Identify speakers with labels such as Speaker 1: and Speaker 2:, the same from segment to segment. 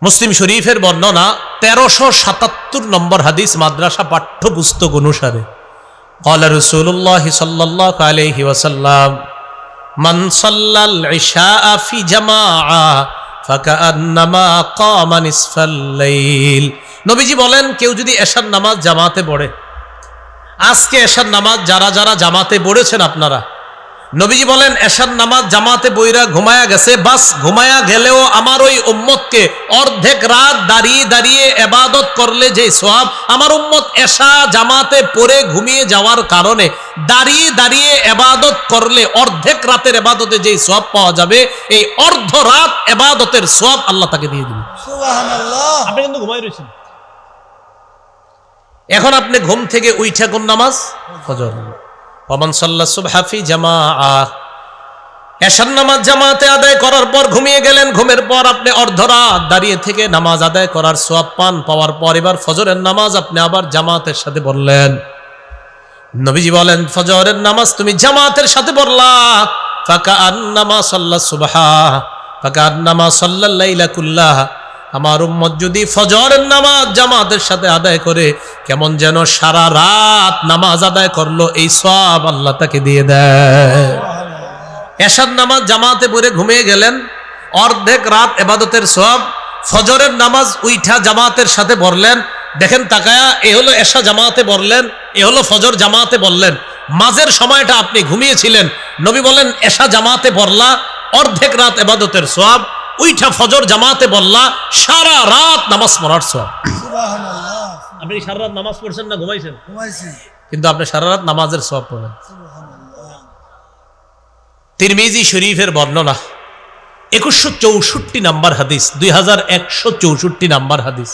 Speaker 1: মুসলিম শরীফের বর্ণনা 1377 নম্বর হাদিস মাদ্রাসা পাঠ্যপুস্তক অনুসারে قال رسول الله صلى الله عليه وسلم من صلى العشاء في جماعة فكأنما قام نصف الليل নবীজি বলেন কেউ যদি এশার নামাজ জামাতে পড়ে, আজকে এশার নামাজ যারা যারা জামাতে পড়েছেন আপনারা, নবীজি বলেন এশার নামাজ জামাতে বইরা ঘুমায়া গেছে, বাস ঘুমায়া গেলেও আমার ওই উম্মতকে অর্ধেক রাত দাঁড়িয়ে দাঁড়িয়ে ইবাদত করলে যে সওয়াব, আমার উম্মত এশা জামাতে পড়ে ঘুমিয়ে যাওয়ার কারণে দাঁড়িয়ে দাঁড়িয়ে ইবাদত করলে অর্ধেক রাতের ইবাদতে যে সওয়াব পাওয়া যাবে, এই অর্ধ রাত ইবাদতের সওয়াব আল্লাহ তাকে দিয়ে দিবেন। সুবহানাল্লাহ। আপনি কিন্তু ঘুমাই রয়েছেন, এখন আপনি ঘুম থেকে উঠা কোন নামাজ? ফজর। ওমান সাল্লা সুবহা ফি জামাআহ, এশার নামাজ জামাতে আদায় করার পর ঘুমিয়ে গেলেন, ঘুমের পর আপনি অর্ধরাত দাঁড়িয়ে থেকে নামাজ আদায় করার সওয়াব পান, পাওয়ার পর এবার ফজরের নামাজ আপনি আবার জামাতের সাথে পড়লেন। নবীজি বলেন ফজরের নামাজ তুমি জামাতের সাথে পড়লা, ফাকাআন্নামা সাল্লা সুবহা ফাকাআন্নামা সাল্লাল লাইলা কুল্লাহ, আমার উম্মত যদি ফজরের নামাজ জামাতের সাথে আদায় করে কেমন যেন সারা রাত নামাজ আদায় করলো, এই সওয়াব আল্লাহ তাকে দিয়ে দেয়। এশার নামাজ জামাতে পড়ে ঘুমিয়ে গেলেন, অর্ধেক রাত ইবাদতের সওয়াব। ফজরের নামাজ উইঠা জামাতের সাথে পড়লেন, দেখেন তাকায়া, এ হলো এশা জামাতে পড়লেন, এ হলো ফজর জামাতে পড়লেন, মাঝের সময়টা আপনি ঘুমিয়েছিলেন। নবী বলেন এশা জামাতে পড়লা, অর্ধেক রাত ইবাদতের সওয়াব, উইঠা ফজর জামাতে বললা, সারা রাত নামাজ পড়ার সওয়াব। সুবহানাল্লাহ। আপনি সারা রাত নামাজ পড়ছেন না ঘুমাইছেন? ঘুমাইছি, কিন্তু আপনি সারা রাত নামাজের সওয়াব পাবেন। সুবহানাল্লাহ। তিরমিজি শরীফের বর্ণনা 2164 নাম্বার হাদিস, 2164 নাম্বার হাদিস।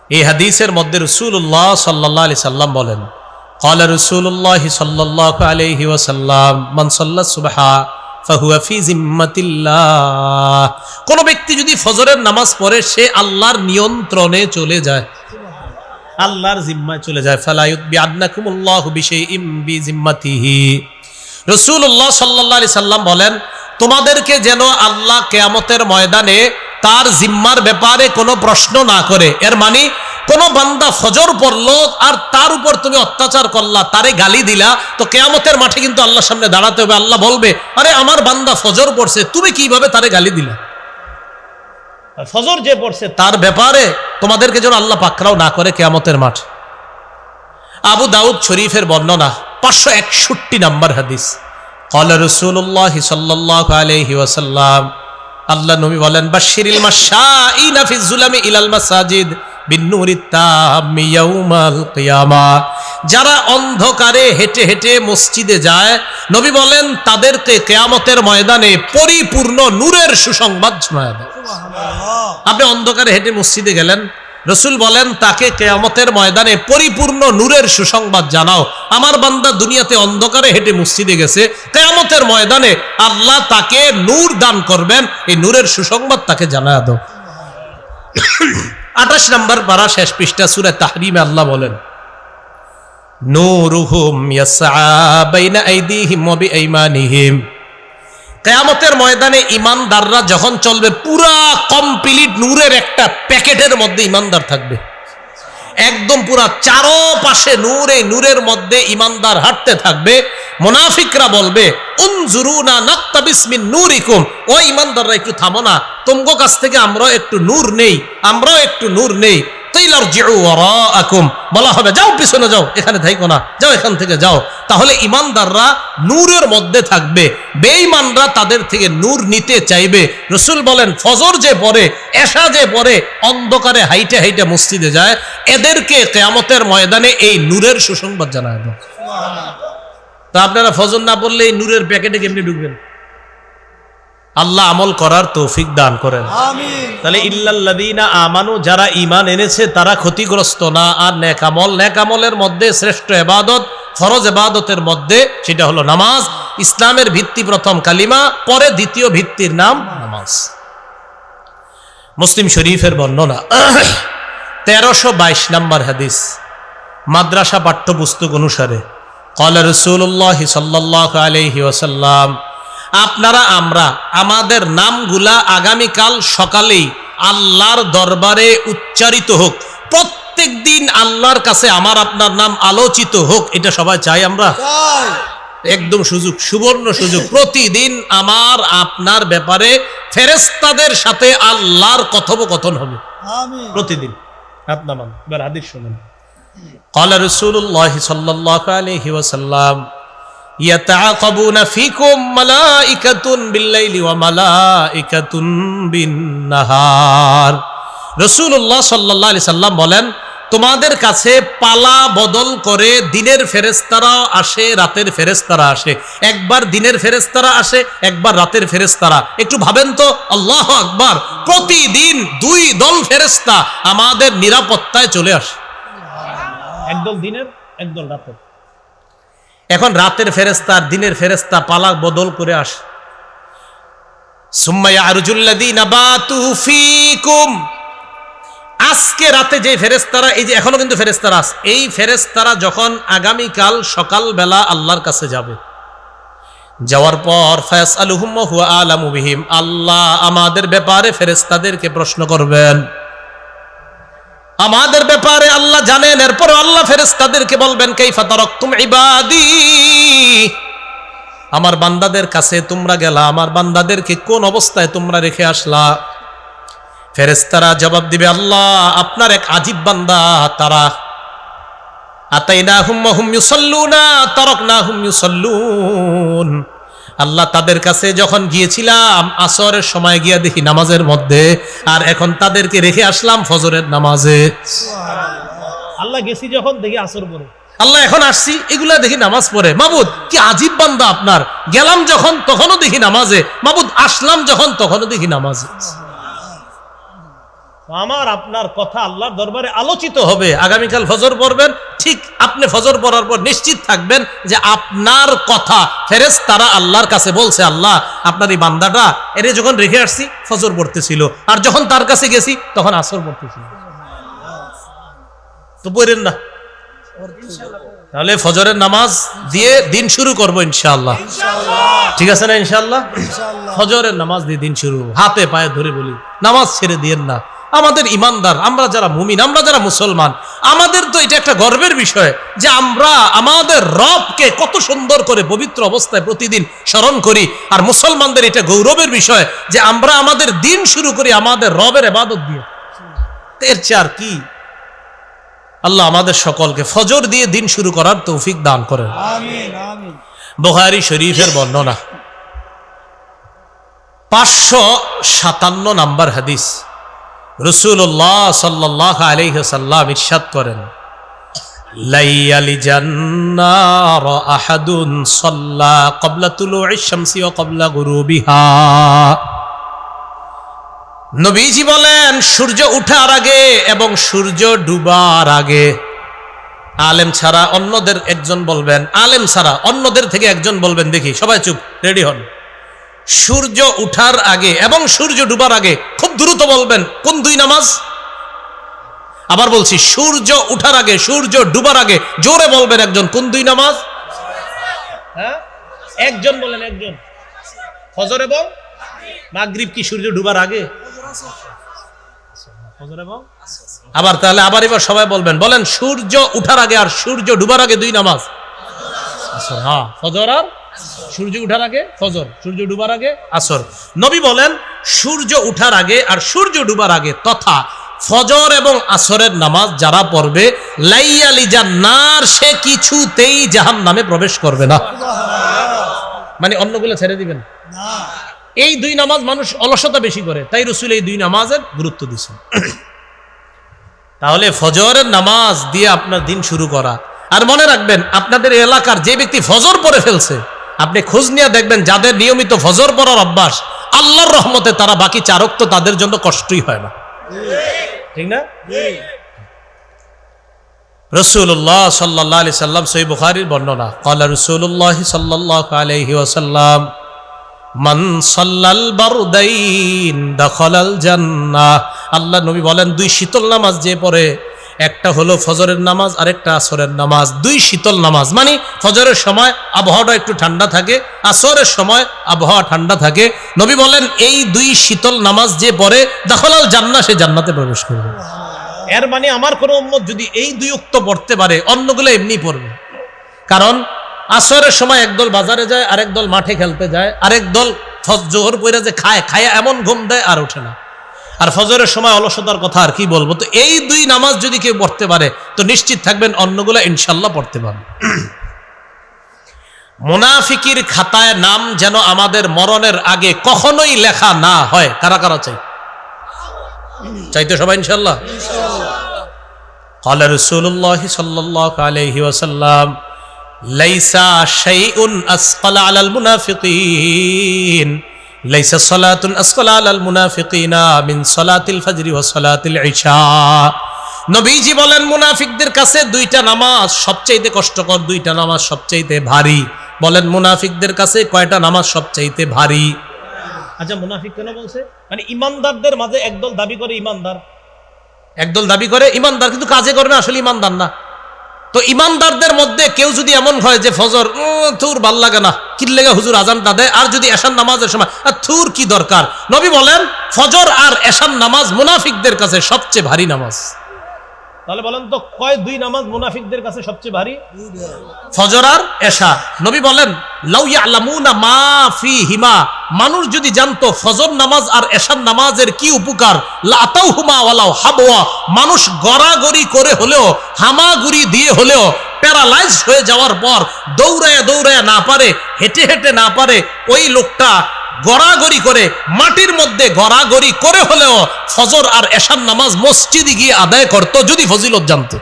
Speaker 1: এই হাদিসের মধ্যে রাসূলুল্লাহ সাল্লাল্লাহু আলাইহি সাল্লাম বলেন, قال رسول الله صلى الله عليه وسلم من صلى الصبح ফাহুয়া ফি জিম্মাতিল্লাহ, কোন ব্যক্তি যদি ফজরের নামাজ পড়ে সে আল্লাহর নিয়ন্ত্রণে চলে যায়, আল্লাহর জিম্মায় চলে যায়। ফালা ইউতবিআন্নাকুমুল্লাহু বিশাইইম বিজিম্মাতিহি, রাসূলুল্লাহ সাল্লাল্লাহু আলাইহি সাল্লাম বলেন তোমাদেরকে যেন আল্লাহ কিয়ামতের ময়দানে তার জিম্মার ব্যাপারে কোনো প্রশ্ন না করে। এর মানে কোন বান্দা ফজর পড়লো আর তার উপর তুমি অত্যাচার করলা, তারে গালি দিলা, তো কিয়ামতের মাঠে কিন্তু আল্লাহর সামনে দাঁড়াতে হবে। আল্লাহ বলবে আরে আমার বান্দা ফজর পড়ছে, তুমি কিভাবে তারে গালি দিলা? ফজর যে পড়ছে তার ব্যাপারে তোমাদেরকে যেন আল্লাহ পাকড়াও না করে কিয়ামতের মাঠে। আবু দাউদ শরীফের বর্ণনা 561 নাম্বার হাদিস। قال رسول الله صلى الله عليه وسلم, আল্লাহ নবী বলেন বাশশিরিল মাশাইনা ফিজ যুলামি ইলাল মাসাজিদ বিন্নুরিত তাম্মি ইয়াউমাল কিয়ামা, যারা অন্ধকারে হেঁটে হেঁটে মসজিদে যায়, নবী বলেন তাদেরকে কিয়ামতের ময়দানে পরিপূর্ণ নূরের সুসংবাদ শোনায় দেয়। সুবহানাল্লাহ। আপনি অন্ধকারে হেঁটে মসজিদে গেলেন, রাসূল বলেন তাকে কিয়ামতের ময়দানে পরিপূর্ণ নূরের সুসংবাদ জানাও। আমার বান্দা দুনিয়াতে অন্ধকারে হেঁটে মসজিদে গেছে, কিয়ামতের ময়দানে আল্লাহ তাকে নূর দান করবেন, এই নূরের সুসংবাদ তাকে জানায় দাও। 28 নম্বর পারা শেষ পৃষ্ঠা সূরা তাহরিমে আল্লাহ বলেন নূরুহুম ইয়াসআ বাইনা আইদিহিম ওয়া বিআইমানিহিম, কিয়ামতের ময়দানে ঈমানদাররা যখন চলবে পুরা কমপ্লিট নূরের একটা প্যাকেটের মধ্যে ঈমানদার থাকবে, একদম পুরা চারপাশে নূর, এই নূরের মধ্যে ঈমানদার হাঁটতে থাকবে। মুনাফিকরা বলবে উনজুরুনা নাকতাবিস মিন নূরিকুম, ও ঈমানদাররা একটু থামো না, তোমাদের কাছ থেকে আমরাও একটু নূর নেই, আমরাও একটু নূর নেই। তাইলারজিউ ওয়ারাআকুম, বলা হবে যাও পিছনে যাও, এখানে থাইকো না, যাও এখান থেকে যাও। তাহলে ঈমানদাররা নূরের মধ্যে থাকবে, বেঈমানরা তাদের থেকে নূর নিতে চাইবে। রাসূল বলেন ফজর যে পড়ে, এশা যে পড়ে, অন্ধকারে হাইটে হাইটে মসজিদে যায়, এদেরকে কিয়ামতের ময়দানে এই নূরের সুসংবাদ জানায় দাও। তা আপনারা ফজর না পড়লে এই নূরের প্যাকেটে কেমনে ঢুকবেন? আল্লাহ আমল করার তৌফিক দান করেন, আমিন। তাহলে ইল্লাল্লাযীনা আমানু, যারা ঈমান এনেছে তারা ক্ষতিগ্রস্ত না। আর নেক আমল, নেক আমলের মধ্যে শ্রেষ্ঠ ইবাদত, ফরজ ইবাদতের মধ্যে সেটা হলো নামাজ। ইসলামের ভিত্তি প্রথম কালিমা, পরে দ্বিতীয় ভিত্তির নাম নামাজ। মুসলিম শরীফের বর্ণনা 1322 নম্বর হাদিস, মাদ্রাসা পাঠ্যপুস্তক অনুসারে قال رسول الله صلى الله عليه وسلم, আপনারা আমরা আমাদের নামগুলা আগামীকাল সকালেই আল্লাহর দরবারে উচ্চারিত হোক, প্রত্যেক দিন আল্লাহর কাছে আমার আপনার নাম আলোচিত হোক, এটা সবাই চাই আমরা? একদম সুযোগ, সুবর্ণ সুযোগ। প্রতিদিন আমার আপনার ব্যাপারে ফেরেশতাদের সাথে আল্লাহর কথোপকথন হবে প্রতিদিন। আপনার মান এবার হাদিস শুনুন। قال رسول الله صلى الله عليه وسلم يتعاقبون فيكم ملائكة بالليل وملائكة بالنهار। রাসূলুল্লাহ সাল্লাল্লাহু আলাইহি সাল্লাম বলেন, তোমাদের কাছে পালা বদল করে দিনের ফেরেশতারা আসে, রাতের ফেরেশতারা আসে। একবার দিনের ফেরেশতারা আসে, একবার রাতের ফেরেশতারা। একটু ভাবেন তো, আল্লাহু আকবার, প্রতিদিন দুই দল ফেরেশতা আমাদের নিরাপত্তায় চলে আসে, একদল দিনের, একদল রাতের। এখন রাতের ফেরেশতা আর দিনের ফেরেশতা পালা বদল করে আসে। সুম্মা ইয়ারজুল্লাযীনা বাতু ফীকুম, আজকে রাতে যে ফেরেশতারা, এই যে এখনো কিন্তু ফেরেশতারা আছে, এই ফেরেশতারা যখন আগামীকাল সকালবেলা আল্লাহর কাছে যাবে, যাওয়ার পর ফায়াসআলুহুম ওয়া হুয়া আলামু বিহিম, আল্লাহ আমাদের ব্যাপারে ফেরেশতাদেরকে প্রশ্ন করবেন, আমাদের ব্যাপারে আল্লাহ জানেন। এরপর আল্লাহ ফেরেশতাদেরকে বলবেন, কাইফা তারাকতুম ইবাদি, আমার বান্দাদের কাছে তোমরা গেলা, আমার বান্দাদেরকে কোন অবস্থায় তোমরা রেখে আসলা? ফেরেশতারা জবাব দিবে, আল্লাহ আপনার এক আজীব বান্দা, তারা আতাইনাহুম ওয়া হুম ইউসাল্লুনা তারাকনাহুম ইউসাল্লুন, আল্লাহ তাদের কাছে যখন গিয়েছিলাম আসরের সময় গিয়া দেখি নামাজের মধ্যে, আর এখন তাদেরকে রেখে আসলাম ফজরের নামাজে। আল্লাহ গেছি যখন দেখি আসর পড়ে, আল্লাহ এখন আসছি এগুলা দেখি নামাজ পড়ে। মাবুদ কি আজীব বান্দা আপনার, গেলাম যখন তখনও দেখি নামাজে, মাবুদ আসলাম যখন তখনও দেখি নামাজে। আমার আপনার কথা আল্লাহর দরবারে আলোচিত হবে। আগামীকাল ফজর পড়বেন, ঠিক আপনি ফজর পড়ার পর নিশ্চিত থাকবেন যে আপনার কথা ফেরেশতারা আল্লাহর কাছে বলছে, আল্লাহ আপনার এই বান্দাটা এর যখন রেখে আসছি ফজর পড়তেছিল, আর যখন তার কাছে গেছি তখন আসর পড়তেছিল। তো পড়েন না, তাহলে ফজরের নামাজ দিয়ে দিন শুরু করবো ইনশাআল্লাহ। ঠিক আছে না? ইনশাআল্লাহ ফজরের নামাজ দিয়ে দিন শুরু। হাতে পায়ে ধরে বলি, নামাজ ছেড়ে দিয়েন না। আমাদের ইমানদার, আমরা যারা মুমিন, আমরা যারা মুসলমান, আমাদের তো এটা একটা গর্বের বিষয় যে আমরা আমাদের রবকে কত সুন্দর করে পবিত্র অবস্থায় প্রতিদিন স্মরণ করি। আর মুসলমানদের এটা গৌরবের বিষয় যে আমরা আমাদের দিন শুরু করি আমাদের রবের ইবাদত দিয়ে। এর চেয়ে আর কি? আল্লাহ আমাদের সকলকে ফজর দিয়ে দিন শুরু করার তৌফিক দান করেন, আমিন আমিন। বুখারী শরীফের বর্ণনা 557 নম্বর হাদিস। রাসূলুল্লাহ সাল্লাল্লাহু আলাইহি ওয়াসাল্লাম ইরশাদ করেন, লাইয়ালি জান্নার আহাদুন সাল্লা ক্বাবলা তুলুইশ শামসি ওয়া ক্বাবলা গুরুবিহা। নবীজি বলেন, সূর্য ওঠার আগে এবং সূর্য ডুবার আগে, আলেম ছাড়া অন্যদের একজন বলবেন, আলেম ছাড়া অন্যদের থেকে একজন বলবেন, দেখি সবাই চুপ, রেডি হন। সূর্য উঠার আগে এবং সূর্য ডুবার আগে, খুব দ্রুত বলবেন কোন দুই নামাজ? আবার বলছি, সূর্য উঠার আগে সূর্য ডুবার আগে, জোরে বলবেন একজন, কোন দুই নামাজ? হ্যাঁ, একজন বলেন, একজন ফজর এবং মাগরিব। কি সূর্য ডুবার আগে? ফজর এবং আবার তাহলে আবার এবার সবাই বলবেন, বলেন সূর্য উঠার আগে আর সূর্য ডুবার আগে দুই নামাজ। হ্যাঁ, ফজর আর সূর্য উঠার আগে ফজর, সূর্য ডুবার আগে আসর। নবী বলেন সূর্য উঠার আগে আর সূর্য ডুবার আগে তথা ফজর এবং আসরের নামাজ যারা পড়বে, লাইয়ালি জান্নার, সে কিছুতেই জাহান্নামে প্রবেশ করবে না। মানে অন্যগুলো ছেড়ে দিবেন না। এই দুই নামাজ মানুষ অলসতা বেশি করে, তাই রাসূল এই দুই নামাজের গুরুত্ব দিয়েছেন। তাহলে ফজরের নামাজ দিয়ে আপনার দিন শুরু করা। আর মনে রাখবেন, আপনাদের এলাকার যে ব্যক্তি ফজর পড়ে ফেলছে, আপনি খোঁজ নিয়ে দেখবেন যাদের নিয়মিত ফজর পড়ার অভ্যাস, আল্লাহর রহমতে তারা বাকি চার ওয়াক্ত তাদের জন্য কষ্টই হয় না। ঠিক না? রাসূলুল্লাহ সাল্লাল্লাহু আলাইহি সাল্লাম, সহিহ বুখারীর বর্ণনা, ক্বালা রাসূলুল্লাহ সাল্লাল্লাহু আলাইহি ওয়াসাল্লাম, মান সাল্লাল বারদাইন দাখালাল জান্নাহ। আল্লাহ নবী বলেন, দুই শীতল নামাজ যে পড়ে একটা হলো ফজরের নামাজ, আরেকটা আসরের নামাজ। দুই শীতল নামাজ, মানে ফজরের সময় আবহাওয়াটা একটু ঠান্ডা থাকে, আসরের সময় আবহাওয়া ঠান্ডা থাকে। নবী বলেন এই দুই শীতল নামাজ যে পড়ে দাখালাল জান্নাহ, সে জান্নাতে প্রবেশ করবে। এর মানে আমার কোন উম্মত যদি এই দুই উক্ত পড়তে পারে, অন্যগুলো এমনি পড়বে। কারণ আসরের সময় একদল বাজারে যায়, আরেক দল মাঠে খেলতে যায়, আরেক দল জোহর পইরা যে খায় এমন ঘুম দেয় আর ওঠে না। আর ফজরের সময় অলসতার কথা আর কি বলবো। তো এই দুই নামাজ যদি কেউ পড়তে পারে তো নিশ্চিত থাকবেন অন্যগুলো ইনশাল্লাহ পড়তে পারবে। মুনাফিকির খাতায় নাম যেন আমাদের মরণের আগে কখনোই লেখা না হয়। কারা কারা চাইতো সবাই ইনশাল্লাহ। ক্বালা রাসূলুল্লাহ সাল্লাল্লাহু আলাইহি ওয়াসাল্লাম লাইসা শাইউন আসকালা আলাল মুনাফিকিন, লাইসা সালাতুন আসকালা আলাল মুনাফিকিনা মিন সালাতিল ফজরি ওয়া সালাতিল ইশা। নবীজি বলেন মুনাফিকদের কাছে দুইটা নামাজ সবচাইতে কষ্টকর, দুইটা নামাজ সবচাইতে ভারী। বলেন মুনাফিকদের কাছে কয়টা নামাজ সবচাইতে ভারী? আচ্ছা, মুনাফিক কেন বলছে? মানে ইমানদারদের মাঝে একদল দাবি করে ইমানদার, একদল দাবি করে ইমানদার, কিন্তু কাজে করে না, আসলে ইমানদার না। তো ইমানদারদের মধ্যে কেউ যদি এমন হয় যে ফজর থুর ভাল লাগে না, কি লেগে হুজুর আজানটা দেয়, আর যদি এশার নামাজের সময় থুর কি দরকার, নবী বলেন ফজর আর এশার নামাজ মুনাফিকদের কাছে সবচেয়ে ভারী নামাজ। তাহলে বলেন তো কয় দুই নামাজ মুনাফিকদের কাছে সবচেয়ে ভারী? ফজর আর এশা। নবী বলেন লাউ ইয়ালামুনা মা ফীহিমা, মানুষ যদি জানতো ফজর নামাজ আর এশার নামাজের কি উপকার, লাতাউহুমা ওয়ালাউ হাবওয়া, মানুষ গড়াগড়ি করে হলেও, হামাগুড়ি দিয়ে হলেও, প্যারালাইজড হয়ে যাওয়ার পর দৌড়ায়া দৌড়ায়া না পারে, হেঁটে হেঁটে না পারে, ওই লোকটা গড়াগড়ি করে মাটির মধ্যে গড়াগড়ি করে হলেও ফজর আর এশার নামাজ মসজিদে গিয়ে আদায় করত, যদি ফজিলত জানতো।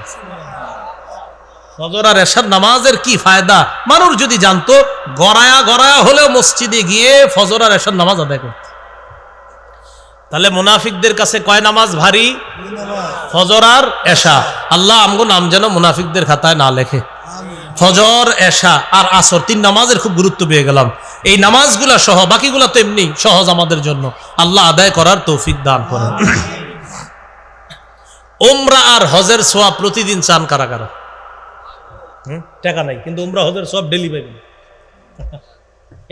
Speaker 1: ফজর আর এশার নামাজের কি ফায়দা মানুষ যদি জানতো, গড়ায়া গড়ায়া হলেও মসজিদে গিয়ে ফজর আর এশার নামাজ আদায় করত। তাহলে মুনাফিকদের কাছে কয় নামাজ ভারী? ফজর আর এশা। আল্লাহ আমগো নাম যেন মুনাফিকদের খাতায় না লেখে। ফজর, এশা আর আসর, তিন নামাজের খুব গুরুত্ব পেয়ে গেলাম। এই নামাজগুলা সহ বাকিগুলা তো এমনি সহজ আমাদের জন্য, আল্লাহ আদায় করার তৌফিক দান করেন। উমরা আর হজের সওয়াব প্রতিদিন চান কারা কারা? টাকা নাই কিন্তু উমরা হজের সওয়াব ডেলি পাইবেন,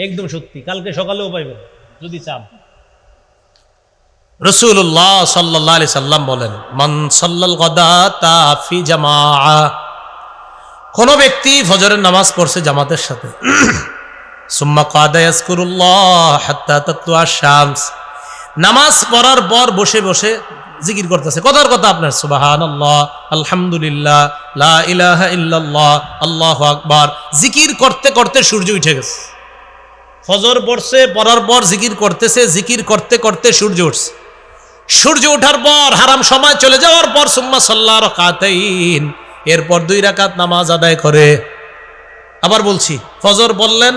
Speaker 1: একদম সত্যি, কালকে সকালেও পাইবেন যদি চান। রাসূলুল্লাহ সাল্লাল্লাহু আলাইহি সাল্লাম বলেন মান সাল্লাল গাদাতা ফি জামাআ, কোন ব্যক্তি ফজরের নামাজ পড়ছে জামাতের সাথে, সুম্মা কাদা ইয়াজকুরুল্লাহ হাত্তা তাতলুআ শামস, নামাজ পড়ার পর বসে বসে জিকির করতেছে, কথার কথা আপনার সুবহানাল্লাহ, আলহামদুলিল্লাহ, লা ইলাহা ইল্লাল্লাহ, আল্লাহু আকবার, জিকির করতে করতে সূর্য উঠে গেছে। ফজর পড়ছে, পড়ার পর জিকির করতেছে, জিকির করতে করতে সূর্য উঠছে। সূর্য ওঠার পর হারাম সময় চলে যাওয়ার পর সুম্মা সাল্লা রাকাতাইন, এরপর 2 রাকাত নামাজ আদায় করে। আবার বলছি, ফজর বললেন,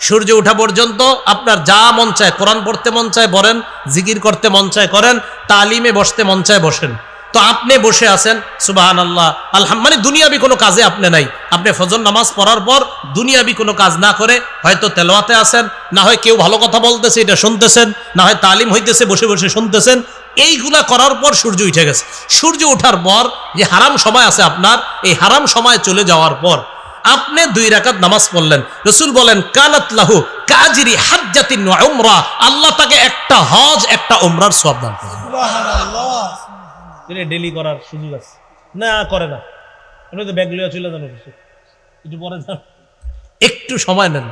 Speaker 1: সূর্য ওঠা পর্যন্ত আপনার যা মন চায়, কোরআন পড়তে মন চায় পড়েন, জিকির করতে মন চায় করেন, তালিমে বসতে মন চায় বসেন। তো আপনি বসে আছেন, সুবহানাল্লাহ, আলহামদুলিল্লাহ, মানে দুনিয়াবি কোনো কাজে আপনি নাই। আপনি ফজর নামাজ পড়ার পর দুনিয়াবি কোনো কাজ না করে হয়তো তেলাওয়াতে আছেন, না হয় কেউ ভালো কথা বলতেছে এটা শুনতেছেন, না হয় তালিম হইতেছে বসে বসে শুনতেছেন। এইগুলা করার পর সূর্য উঠে গেছে। সূর্য ওঠার পর যে হারাম সময় আছে আপনার, এই হারাম সময় চলে যাওয়ার পর আপনি 2 রাকাত নামাজ পড়লেন। রাসূল বলেন কানাত লাহু কাজরি হাজ্জাতিন ওয়া উমরা, আল্লাহ তাকে একটা হজ একটা উমরার সওয়াব দান করেন। সুবহানাল্লাহ। এটা ডেলি করার সুযোগ আছে না? করে না, আপনি তো ব্যাগ লইয়া চলে যান অফিসে, একটু পরে যান, একটু সময় নেন,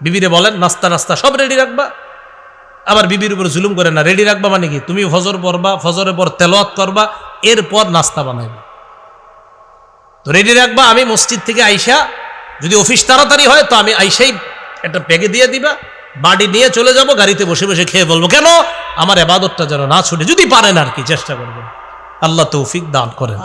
Speaker 1: বিবিরে বলেন নাস্তা নাস্তা সব রেডি রাখবা। আবার বিবির উপর জুলুম করে না, রেডি রাখবা মানে কি, তুমি ফজর পড়বা, ফজরের পর তেলাওয়াত করবা, এরপর নাস্তা বানাইবা। তো রেডি রাখবা, আমি মসজিদ থেকে আইসা, যদি অফিস তাড়াতাড়ি হয় তো আমি আইসাই একটা প্যাকে দিয়ে দিবা, বাড়ি নিয়ে চলে যাব, গাড়িতে বসে বসে খেয়ে বলবো, কেন আমার ইবাদতটা যেন না ছুটে। যদি পারেন আর কি চেষ্টা করবেন, আল্লাহ তৌফিক দান করেন।